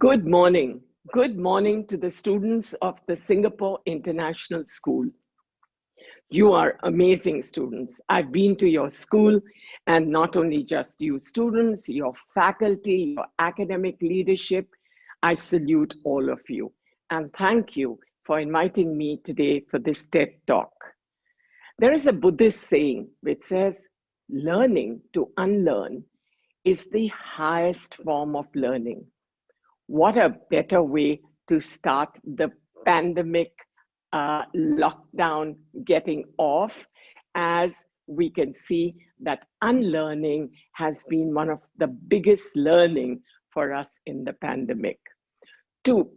Good morning. Good morning to the students of the Singapore International School. You are amazing students. I've been to your school, and not only just you students, your faculty, your academic leadership. I salute all of you and thank you for inviting me today for this TED Talk. There is a Buddhist saying which says, learning to unlearn is the highest form of learning. What a better way to start the pandemic lockdown getting off, as we can see that unlearning has been one of the biggest learning for us in the pandemic. To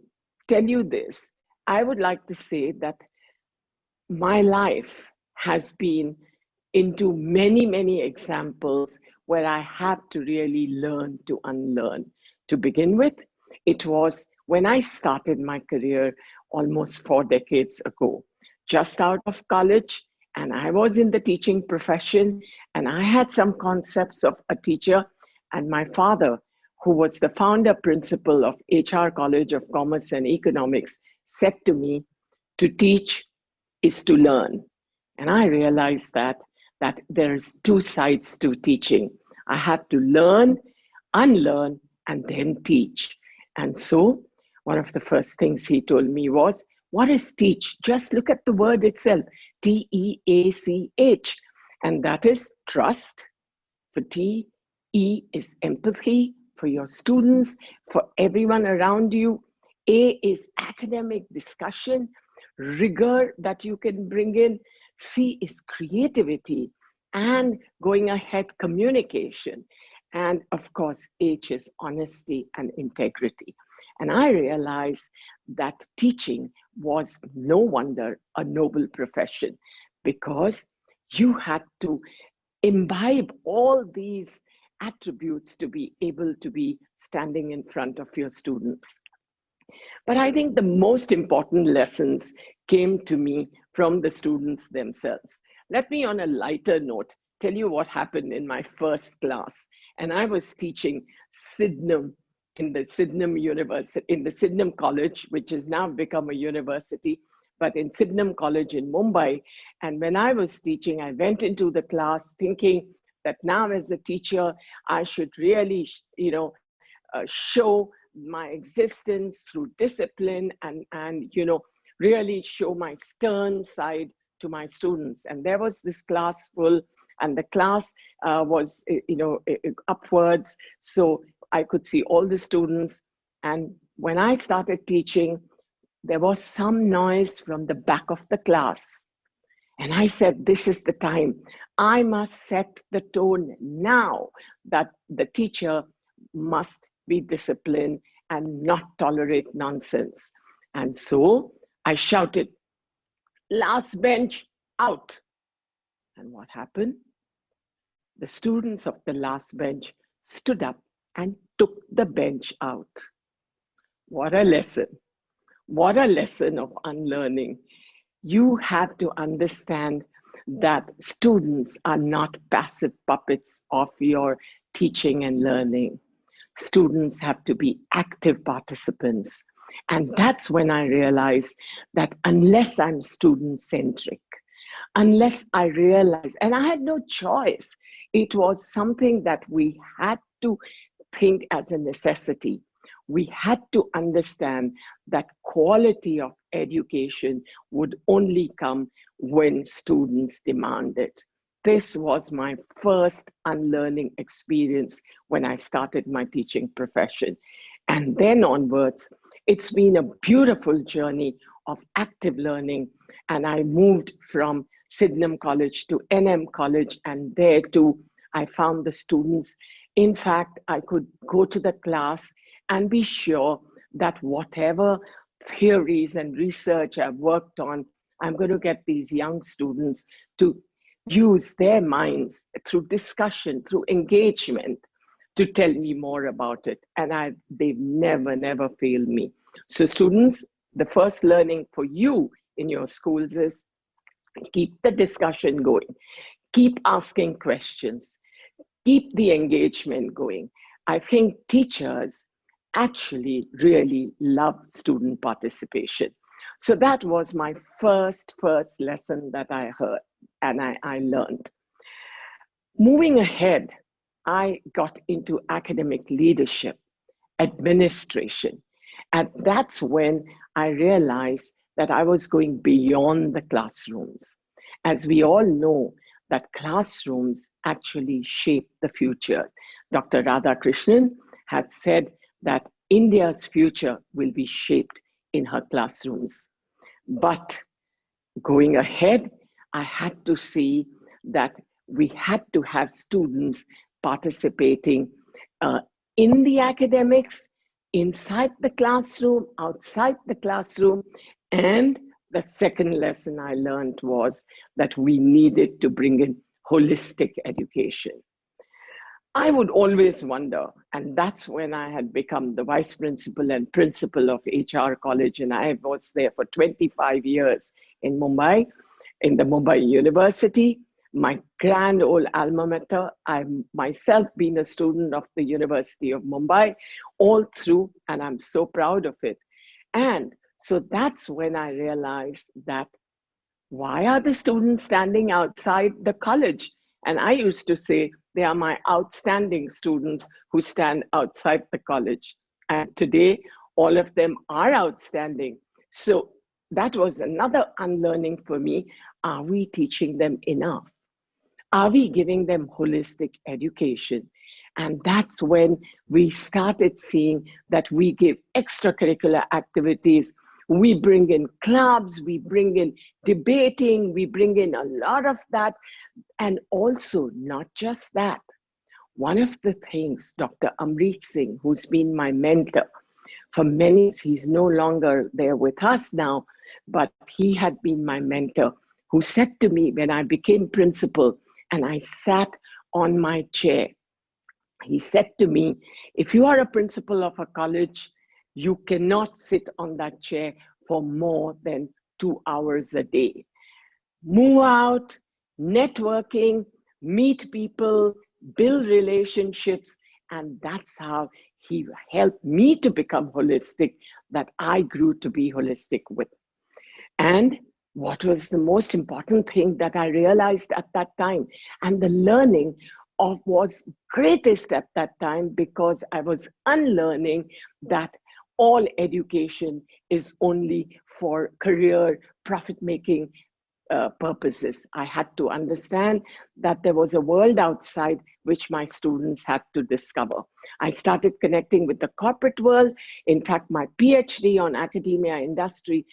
tell you this, I would like to say that my life has been into many examples where I had to really learn to unlearn. To begin with, it was when I started my career almost 4 decades ago, just out of college, and I was in the teaching profession, and I had some concepts of a teacher, and my father, who was the founder principal of HR College of Commerce and Economics, said to me, to teach is to learn. And I realized that there's two sides to teaching. I have to learn, unlearn, and then teach. And so one of the first things he told me was, what is teach? Just look at the word itself, T-E-A-C-H. And that is trust. For T, E is empathy for your students, for everyone around you. A is academic discussion, rigor that you can bring in. C is creativity and going ahead communication. And of course, H is honesty and integrity. And I realized that teaching was no wonder a noble profession, because you had to imbibe all these attributes to be able to be standing in front of your students. But I think the most important lessons came to me from the students themselves. Let me, on a lighter note, tell you what happened in my first class. And I was teaching Sydenham in the Sydenham University, in the Sydenham College, which has now become a university, but in Sydenham College in Mumbai. And when I was teaching, I went into the class thinking that now as a teacher, I should really, show my existence through discipline and really show my stern side to my students. And there was this class full, and the class was, upwards. So I could see all the students. And when I started teaching, there was some noise from the back of the class. And I said, this is the time. I must set the tone now that the teacher must be disciplined and not tolerate nonsense. And so I shouted, last bench out. And what happened? The students of the last bench stood up and took the bench out. What a lesson. What a lesson of unlearning. You have to understand that students are not passive puppets of your teaching and learning. Students have to be active participants. And that's when I realized that unless I'm student-centric, unless I realized, and I had no choice, it was something that we had to think as a necessity. We had to understand that quality of education would only come when students demand it. This was my first unlearning experience when I started my teaching profession. And then onwards, it's been a beautiful journey of active learning. And I moved from Sydenham College to NM College, and there too, I found the students. In fact, I could go to the class and be sure that whatever theories and research I've worked on, I'm going to get these young students to use their minds through discussion, through engagement, to tell me more about it. And they've never failed me. So students, the first learning for you in your schools is keep the discussion going, keep asking questions, keep the engagement going. I think teachers actually really love student participation. So that was my first lesson that I heard and I learned. Moving ahead, I got into academic leadership, administration. And that's when I realized that I was going beyond the classrooms. As we all know, that classrooms actually shape the future. Dr. Radhakrishnan had said that India's future will be shaped in her classrooms. But going ahead, I had to see that we had to have students participating in the academics, inside the classroom, outside the classroom. And the second lesson I learned was that we needed to bring in holistic education. I would always wonder, and that's when I had become the vice principal and principal of HR College, and I was there for 25 years in Mumbai, in the Mumbai University, my grand old alma mater. I've myself been a student of the University of Mumbai all through, and I'm so proud of it. And so that's when I realized that why are the students standing outside the college? And I used to say, they are my outstanding students who stand outside the college. And today, all of them are outstanding. So that was another unlearning for me. Are we teaching them enough? Are we giving them holistic education? And that's when we started seeing that we give extracurricular activities. We bring in clubs, we bring in debating, we bring in a lot of that. And also, not just that, one of the things, Dr. Amrit Singh, who's been my mentor for many years, he's no longer there with us now, but he had been my mentor, who said to me when I became principal and I sat on my chair, he said to me, if you are a principal of a college, you cannot sit on that chair for more than 2 hours a day. Move out, networking, meet people, build relationships, and that's how he helped me to become holistic, that I grew to be holistic with. And what was the most important thing that I realized at that time, and the learning of was greatest at that time, because I was unlearning that all education is only for career profit-making purposes. I had to understand that there was a world outside which my students had to discover. I started connecting with the corporate world. In fact, my PhD on academia industry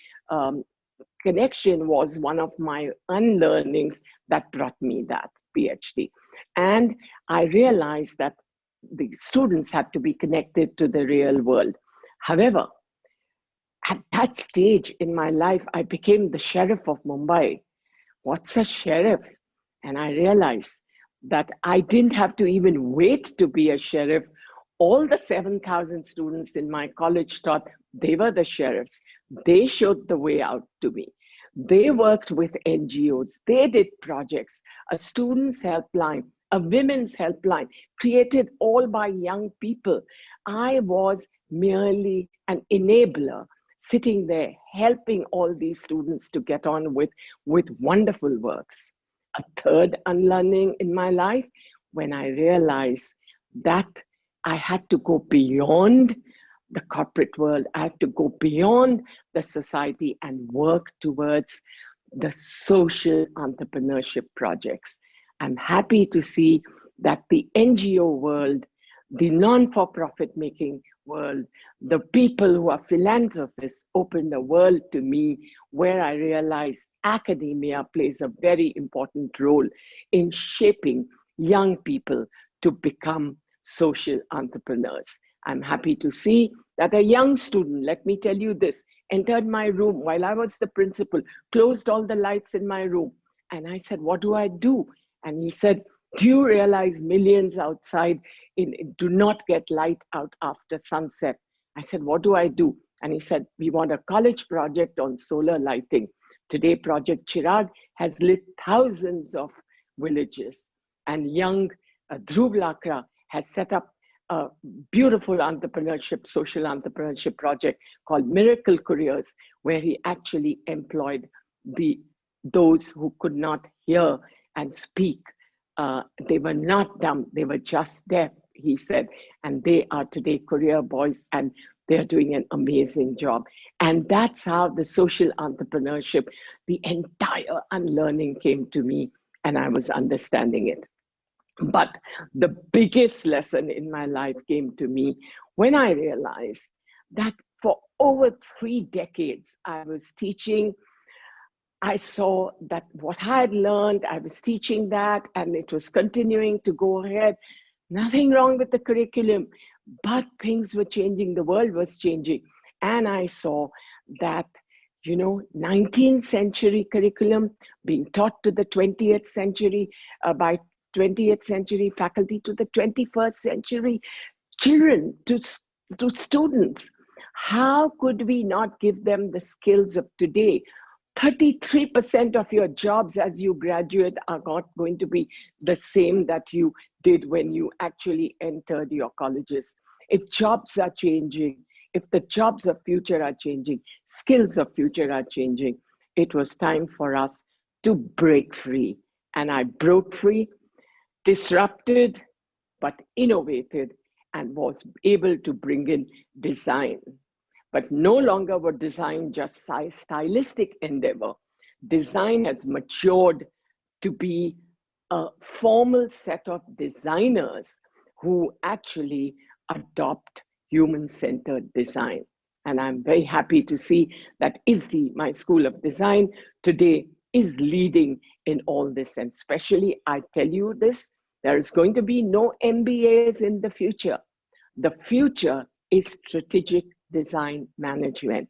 connection was one of my unlearnings that brought me that PhD. And I realized that the students had to be connected to the real world. However, at that stage in my life, I became the sheriff of Mumbai. What's a sheriff? And I realized that I didn't have to even wait to be a sheriff. All the 7,000 students in my college thought they were the sheriffs. They showed the way out to me. They worked with NGOs. They did projects, a student's helpline, a women's helpline, created all by young people. I was merely an enabler, sitting there helping all these students to get on with wonderful works. A third unlearning in my life, when I realized that I had to go beyond the corporate world, I had to go beyond the society and work towards the social entrepreneurship projects. I'm happy to see that the NGO world, the non-for-profit making world, the people who are philanthropists opened the world to me, where I realized academia plays a very important role in shaping young people to become social entrepreneurs. I'm happy to see that a young student, let me tell you this, entered my room while I was the principal, closed all the lights in my room. And I said, what do I do? And he said, do you realize millions outside do not get light out after sunset? I said, what do I do? And he said, we want a college project on solar lighting. Today, Project Chirag has lit thousands of villages. And young Dhruv Lakra has set up a beautiful entrepreneurship, social entrepreneurship project called Miracle Careers, where he actually employed those who could not hear and speak. They were not dumb, they were just deaf, he said, and they are today career boys, and they're doing an amazing job. And that's how the social entrepreneurship, the entire unlearning came to me, and I was understanding it. But the biggest lesson in my life came to me when I realized that for over 3 decades, I was teaching. I saw that what I had learned, I was teaching that, and it was continuing to go ahead. Nothing wrong with the curriculum, but things were changing, the world was changing. And I saw that, 19th century curriculum being taught to the 20th century, by 20th century faculty, to the 21st century children, to students. How could we not give them the skills of today? 33% of your jobs as you graduate are not going to be the same that you did when you actually entered your colleges. If jobs are changing, if the jobs of future are changing, skills of future are changing, it was time for us to break free. And I broke free, disrupted, but innovated, and was able to bring in design. But no longer were design just stylistic endeavor. Design has matured to be a formal set of designers who actually adopt human-centered design. And I'm very happy to see that ISD, my School of Design, today is leading in all this. And especially, I tell you this, there is going to be no MBAs in the future. The future is strategic design management.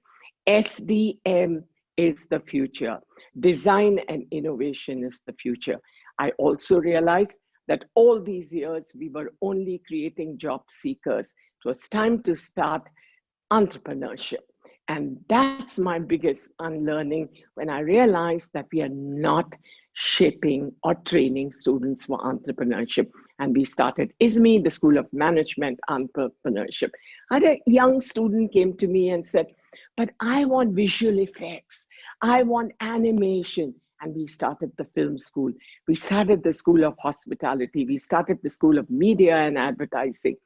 SDM is the future. Design and innovation is the future. I also realized that all these years we were only creating job seekers. It was time to start entrepreneurship. And that's my biggest unlearning, when I realized that we are not shaping or training students for entrepreneurship. And we started ISME, the School of Management Entrepreneurship. I had a young student came to me and said, but I want visual effects. I want animation. And we started the film school. We started the School of Hospitality. We started the School of Media and Advertising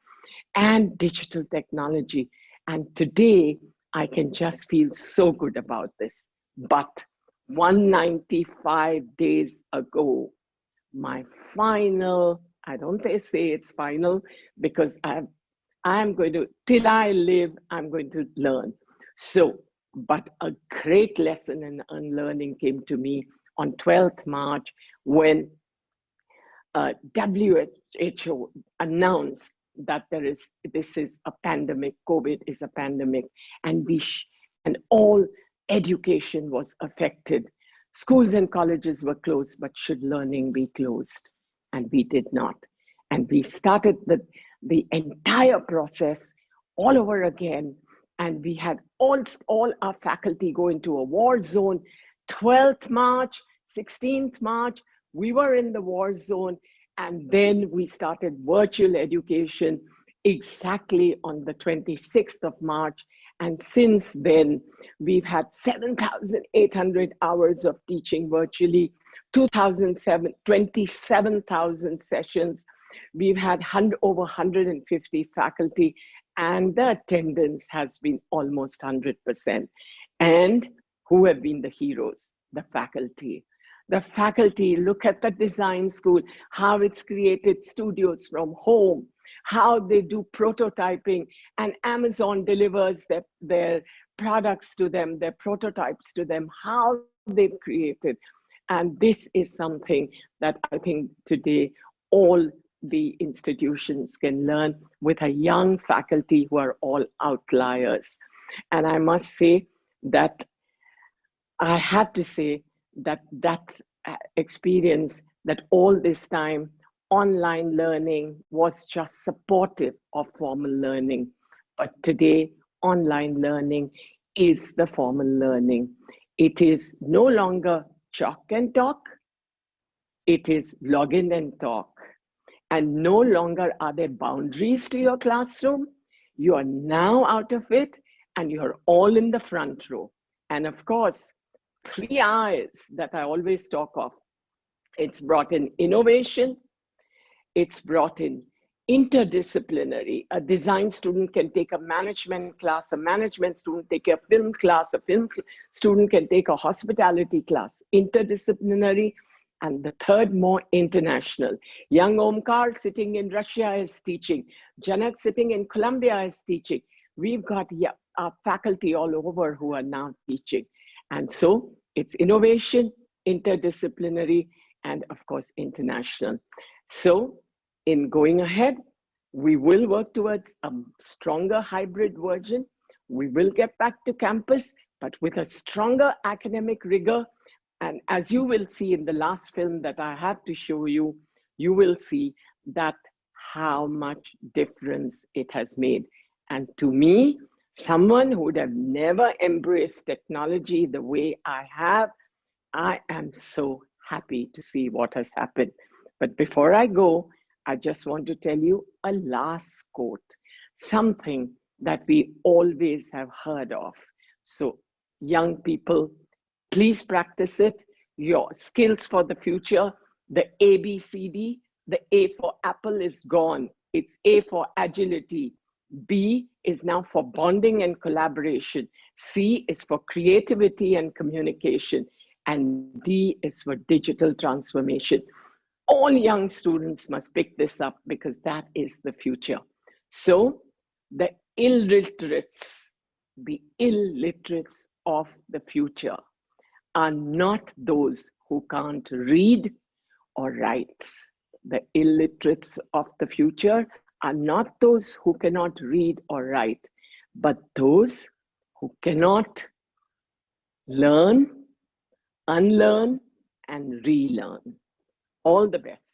and Digital Technology. And today, I can just feel so good about this. But 195 days ago, my final, I don't say it's final, because I'm going to, till I live, I'm going to learn. So, but a great lesson in unlearning came to me on 12th March when WHO announced that this is a pandemic, COVID is a pandemic, and all education was affected. Schools and colleges were closed, but should learning be closed? And we did not. And we started the entire process all over again. And we had all our faculty go into a war zone. 12th March, 16th March, we were in the war zone. And then we started virtual education exactly on the 26th of March. And since then, we've had 7,800 hours of teaching virtually, 27,000 sessions. We've had over 150 faculty, and the attendance has been almost 100%. And who have been the heroes? The faculty. The faculty, look at the design school, how it's created studios from home, how they do prototyping, and Amazon delivers their products to them, their prototypes to them, how they've created. And this is something that I think today all the institutions can learn with a young faculty who are all outliers. And I must say that I have to say that experience, that all this time online learning was just supportive of formal learning. But today, online learning is the formal learning. It is no longer chalk and talk. It is log in and talk. And no longer are there boundaries to your classroom. You are now out of it, and you're all in the front row. And of course, 3 I's that I always talk of. It's brought in innovation. It's brought in interdisciplinary. A design student can take a management class, a management student take a film class, a film student can take a hospitality class. Interdisciplinary. And the third, more international. Young Omkar sitting in Russia is teaching. Janak sitting in Colombia is teaching. We've got our faculty all over who are now teaching. And so it's innovation, interdisciplinary, and of course, international. So in going ahead, we will work towards a stronger hybrid version. We will get back to campus, but with a stronger academic rigor. And as you will see in the last film that I have to show you, you will see that how much difference it has made. And to me, someone who would have never embraced technology the way I have, I am so happy to see what has happened. But before I go, I just want to tell you a last quote, something that we always have heard of. So young people, please practice it. Your skills for the future, the ABCD, the A for apple is gone. It's A for agility. B is now for bonding and collaboration. C is for creativity and communication. And D is for digital transformation. All young students must pick this up because that is the future. So the illiterates of the future are not those who can't read or write. The illiterates of the future are not those who cannot read or write, but those who cannot learn, unlearn, and relearn. All the best.